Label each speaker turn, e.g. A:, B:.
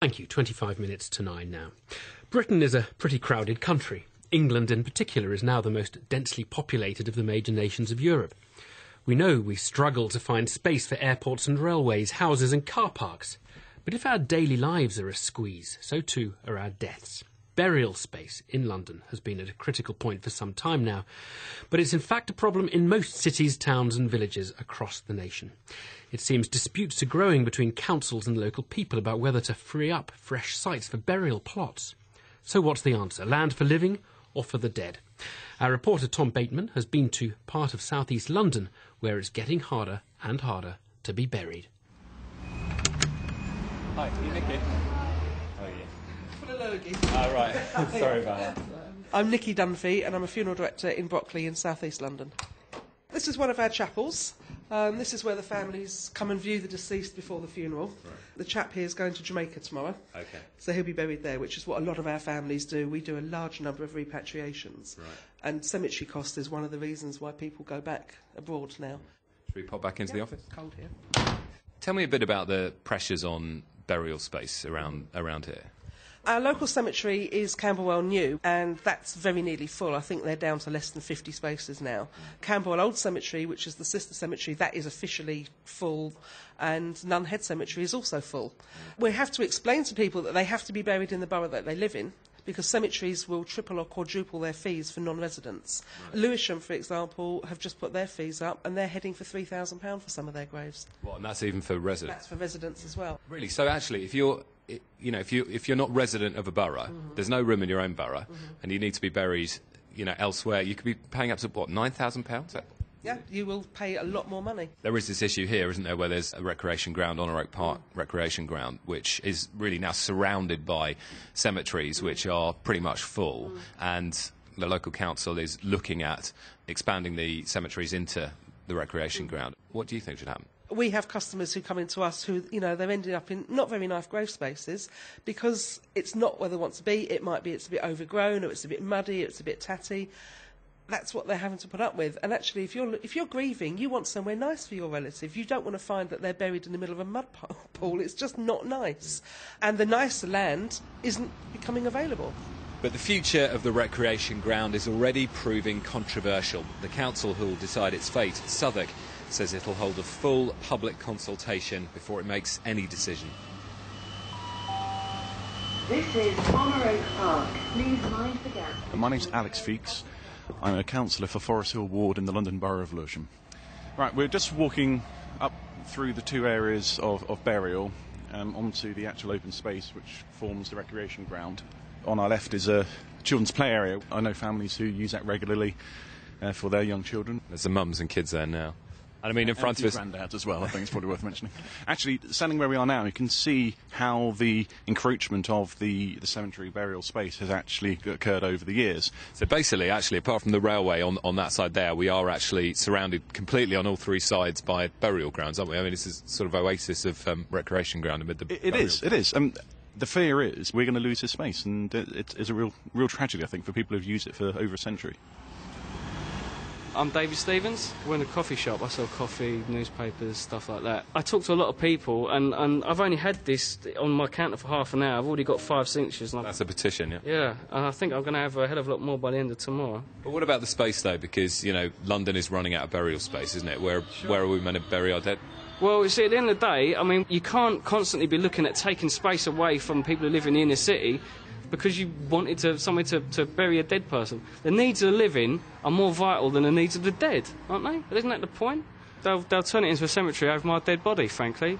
A: Thank you. 25 minutes to 9 now. Britain is a pretty crowded country. England in particular is now the most densely populated of the major nations of Europe. We know we struggle to find space for airports and railways, houses and car parks. But if our daily lives are a squeeze, so too are our deaths. Burial space in London has been at a critical point for some time now, but it's in fact a problem in most cities, towns and villages across the nation. It seems disputes are growing between councils and local people about whether to free up fresh sites for burial plots. So what's the answer? Land for living or for the dead? Our reporter Tom Bateman has been to part of southeast London where it's getting harder and harder to be buried.
B: Hi, are you Nicky?
C: Hello, Nicky.
B: Oh, right. Sorry about that.
C: I'm Nicky Dunphy and I'm a funeral director in Brockley in southeast London. This is one of our chapels. This is where the families come and view the deceased before the funeral. Right. The chap here is going to Jamaica tomorrow.
B: Okay.
C: So he'll be buried there, which is what a lot of our families do. We do a large number of repatriations. Right. And cemetery cost is one of the reasons why people go back abroad now.
B: Should we pop back into the office?
C: It's cold here.
B: Tell me a bit about the pressures on burial space around here.
C: Our local cemetery is Camberwell New, and that's very nearly full. I think they're down to less than 50 spaces now. Camberwell Old Cemetery, which is the sister cemetery, that is officially full, and Nunhead Cemetery is also full. We have to explain to people that they have to be buried in the borough that they live in, because cemeteries will triple or quadruple their fees for non-residents. Right. Lewisham, for example, have just put their fees up, and they're heading for £3,000 for some of their graves.
B: What, and that's even for residents?
C: That's for residents as well.
B: Really? So actually, if you're not resident of a borough, there's no room in your own borough, and you need to be buried, elsewhere, you could be paying up to what, £9,000?
C: Yeah, you will pay a lot more money.
B: There is this issue here, isn't there, where there's a recreation ground, Honor Oak Park recreation ground, which is really now surrounded by cemeteries which are pretty much full, and the local council is looking at expanding the cemeteries into the recreation ground. What do you think should happen?
C: We have customers who come into us who, they're ending up in not very nice grave spaces because it's not where they want to be. It might be it's a bit overgrown, or it's a bit muddy, or it's a bit tatty. That's what they're having to put up with. And actually, if you're grieving, you want somewhere nice for your relative. You don't want to find that they're buried in the middle of a mud pool. It's just not nice. And the nicer land isn't becoming available.
B: But the future of the recreation ground is already proving controversial. The council who will decide its fate, Southwark, says it'll hold a full public consultation before it makes any decision.
D: This is Honor Oak Park. Please mind the gap.
E: My name's Alex Feeks. I'm a councillor for Forest Hill Ward in the London Borough of Lewisham. Right, we're just walking up through the two areas of burial onto the actual open space which forms the recreation ground. On our left is a children's play area. I know families who use that regularly for their young children.
B: There's the mums and kids there now. And I mean, in front of us...
E: granddads as well, I think it's probably worth mentioning. Actually, standing where we are now, you can see how the encroachment of the cemetery burial space has actually occurred over the years.
B: So basically, actually, apart from the railway on that side there, we are actually surrounded completely on all three sides by burial grounds, aren't we? I mean, it's a sort of oasis of recreation ground amid the
E: It is. The fear is we're going to lose this space, and it's a real tragedy, I think, for people who've used it for over a century.
F: I'm David Stevens. We're in a coffee shop. I sell coffee, newspapers, stuff like that. I talk to a lot of people, and I've only had this on my counter for half an hour. I've already got 5 signatures.
B: That's a petition, yeah?
F: Yeah, and I think I'm going to have a hell of a lot more by the end of tomorrow.
B: But what about the space, though? Because, London is running out of burial space, isn't it? Where are we meant to bury our dead?
F: Well, you see, at the end of the day, I mean, you can't constantly be looking at taking space away from people who live in the inner city because you wanted somewhere to bury a dead person. The needs of the living are more vital than the needs of the dead, aren't they? But isn't that the point? They'll turn it into a cemetery over my dead body, frankly.